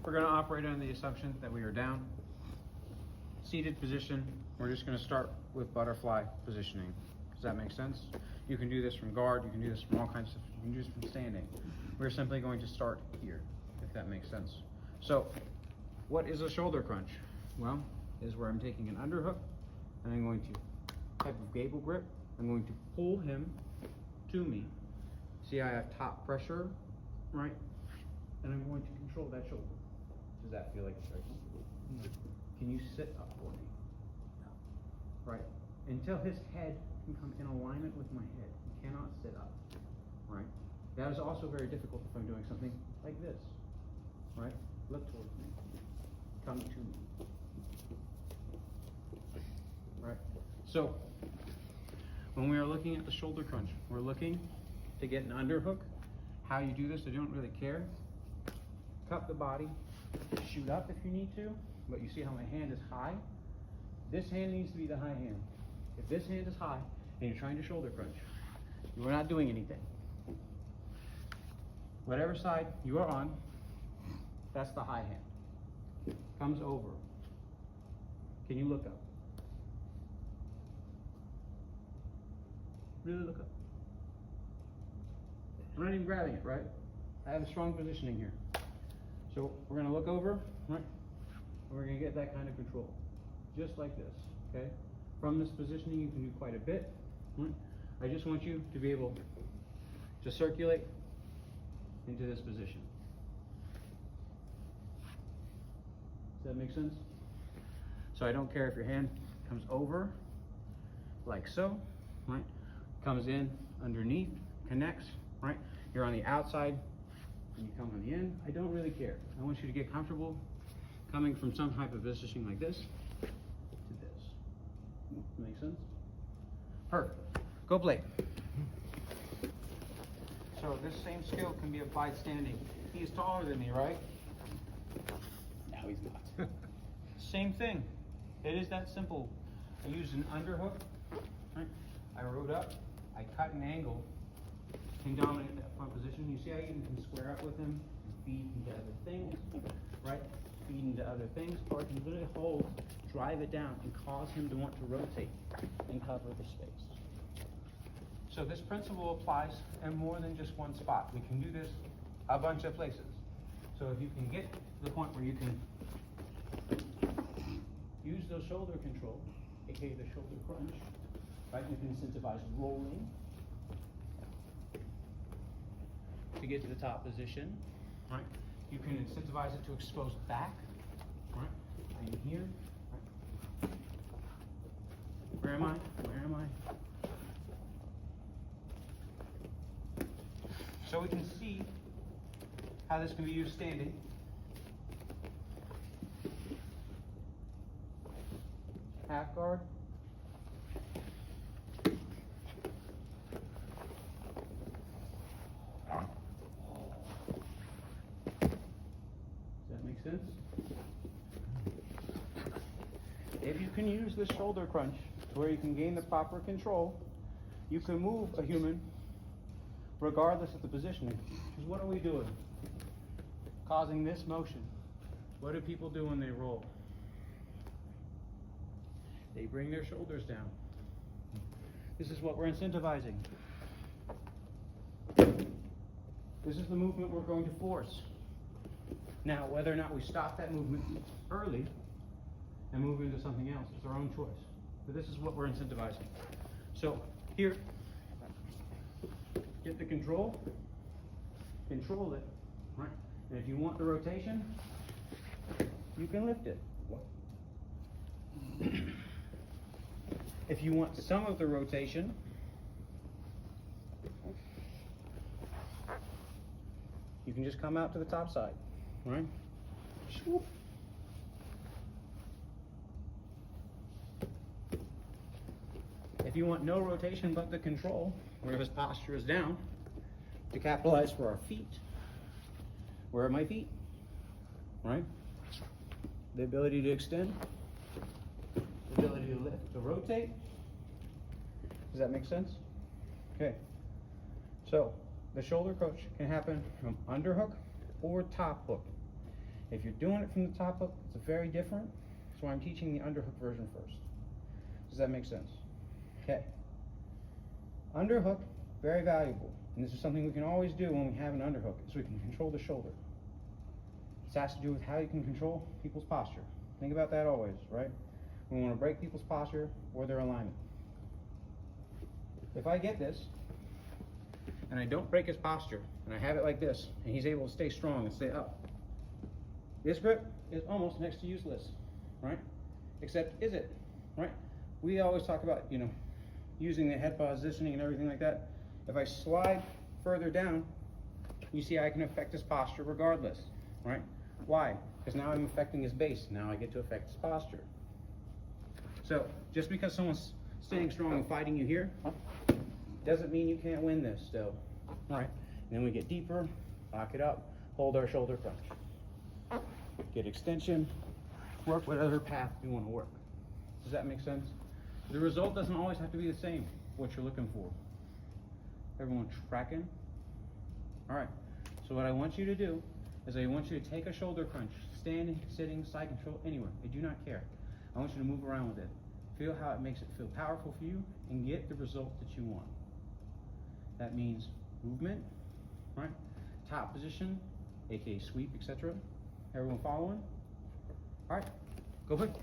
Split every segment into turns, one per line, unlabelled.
we're going to operate on the assumption that we are down. Seated position, we're just going to start with butterfly positioning. Does that make sense? You can do this from guard, you can do this from all kinds of stuff, you can do this from standing. We're simply going to start here, if that makes sense. So, what is a shoulder crunch? Well, is where I'm taking an underhook, and I'm going to type of gable grip. I'm going to pull him to me. See, I have top pressure, right? And I'm going to control that shoulder. Does that feel like it's very comfortable? No. Can you sit up for me? No. Right? Until his head can come in alignment with my head, he cannot sit up. Right? That is also very difficult if I'm doing something like this. Right? Look towards me. Come to me. Right? So, when we are looking at the shoulder crunch, we're looking to get an underhook. How you do this, I don't really care. Cup the body, shoot up if you need to, but you see how my hand is high? This hand needs to be the high hand. If this hand is high and you're trying to shoulder crunch, you are not doing anything. Whatever side you are on, that's the high hand. Comes over. Can you look up? Really look up. I'm not even grabbing it, right? I have a strong positioning here. So we're going to look over, right? And we're going to get that kind of control. Just like this, okay? From this positioning, you can do quite a bit. Right? I just want you to be able to circulate into this position. Does that make sense? So I don't care if your hand comes over, like so, right? Comes in underneath, connects, right? You're on the outside, and you come on the end. I don't really care. I want you to get comfortable coming from some type of positioning like this to this. Make sense? Perfect. Go play. So this same skill can be applied standing. He is taller than me, right?
Now he's not.
Same thing. It is that simple. I used an underhook. Right? I rode up. I cut an angle. Can dominate that front position. You see how you can square up with him and feed into other things, right? Feed into other things, or you can literally hold, drive it down, and cause him to want to rotate and cover the space. So this principle applies in more than just one spot. We can do this a bunch of places. So if you can get to the point where you can use those shoulder control, aka the shoulder crunch, right? You can incentivize rolling to get to the top position, right? You can incentivize it to expose back, right? I'm here, right? Where am I? Where am I? So we can see how this can be used standing. Half guard. Sense? If you can use the shoulder crunch to where you can gain the proper control, you can move a human regardless of the positioning. Because what are we doing? Causing this motion. What do people do when they roll? They bring their shoulders down. This is what we're incentivizing. This is the movement we're going to force. Now, whether or not we stop that movement early and move into something else is our own choice. But this is what we're incentivizing. So here, get the control it, right? And if you want the rotation, you can lift it. If you want some of the rotation, you can just come out to the top side. Right? If you want no rotation but the control, where his posture is down, to capitalize for our feet, where are my feet? Right? The ability to extend, the ability to lift, to rotate. Does that make sense? Okay. So, the shoulder crunch can happen from underhook or top hook. If you're doing it from the top up, it's very different. That's why I'm teaching the underhook version first. Does that make sense? Okay. Underhook, very valuable. And this is something we can always do when we have an underhook, is we can control the shoulder. This has to do with how you can control people's posture. Think about that always, right? We want to break people's posture or their alignment. If I get this, and I don't break his posture, and I have it like this, and he's able to stay strong and stay up, this grip is almost next to useless, right? Except, is it, right? We always talk about, you know, using the head positioning and everything like that. If I slide further down, you see I can affect his posture regardless, right? Why? Because now I'm affecting his base. Now I get to affect his posture. So, just because someone's staying strong and fighting you here, doesn't mean you can't win this still, right? And then we get deeper, lock it up, hold our shoulder crunch. Get extension, work whatever path you want to work. Does that make sense? The result doesn't always have to be the same, what you're looking for. Everyone tracking? All right, so what I want you to do is I want you to take a shoulder crunch, standing, sitting, side control, anywhere. I do not care. I want you to move around with it. Feel how it makes it feel powerful for you and get the result that you want. That means movement, right? Top position, aka sweep, etc. Everyone following? All right, go ahead.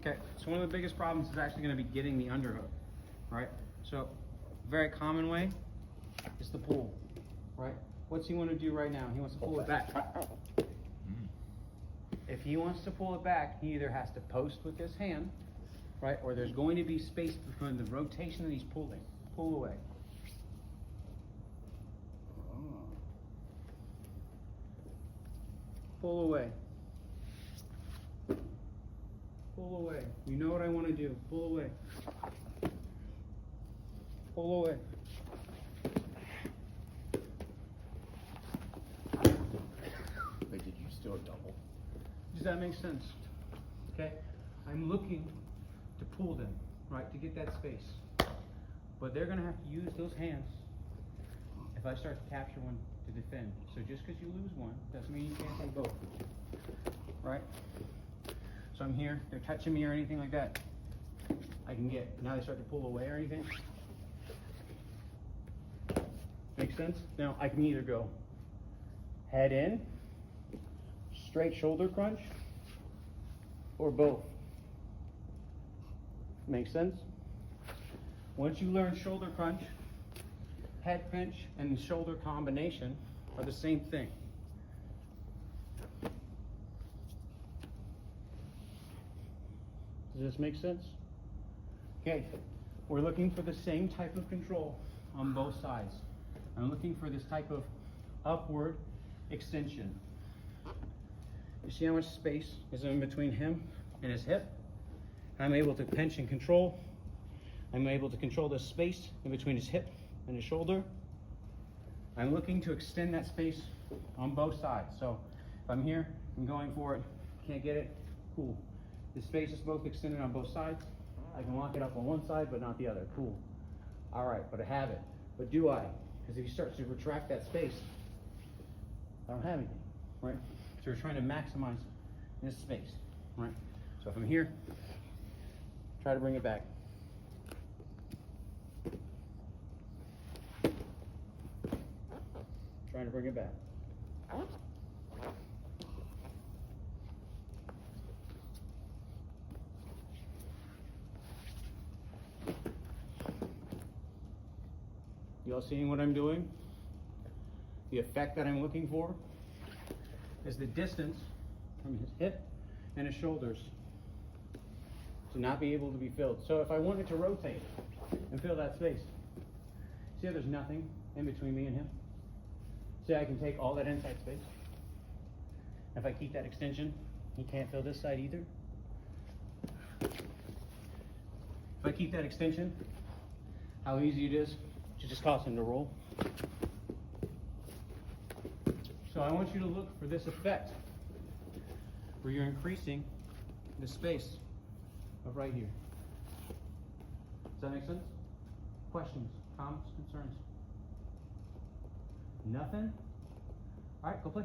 Okay, so one of the biggest problems is actually going to be getting the underhook, right? So, very common way is the pull, right? What's he want to do right now? He wants to pull it back. If he wants to pull it back, he either has to post with his hand, right? Or there's going to be space between the rotation that he's pulling. Pull away. Pull away. Pull away. You know what I want to do. Pull away. Pull away.
But did you still double?
Does that make sense? Okay? I'm looking to pull them, right, to get that space. But they're going to have to use those hands if I start to capture one to defend. So just because you lose one doesn't mean you can't take both. Right? So I'm here, they're touching me or anything like that. I can get, now they start to pull away or anything. Make sense? Now I can either go head in, straight shoulder crunch, or both. Make sense? Once you learn shoulder crunch, head pinch, and the shoulder combination are the same thing. Does this make sense? Okay, we're looking for the same type of control on both sides. I'm looking for this type of upward extension. You see how much space is in between him and his hip? I'm able to pinch and control. I'm able to control the space in between his hip and his shoulder. I'm looking to extend that space on both sides. So if I'm here, I'm going for it, can't get it, cool. The space is both extended on both sides. I can lock it up on one side, but not the other, cool. All right, but I have it. But do I? Because if he starts to retract that space, I don't have anything, right? So we're trying to maximize this space, right? So if I'm here, try to bring it back. Trying to bring it back. Y'all seeing what I'm doing? The effect that I'm looking for is the distance from his hip and his shoulders to not be able to be filled. So if I wanted to rotate and fill that space, see how there's nothing in between me and him? See, I can take all that inside space. If I keep that extension, he can't fill this side either. If I keep that extension, how easy it is to just cause him to roll. So I want you to look for this effect where you're increasing the space of right here. Does that make sense? Questions, comments, concerns? Nothing? Alright, go play.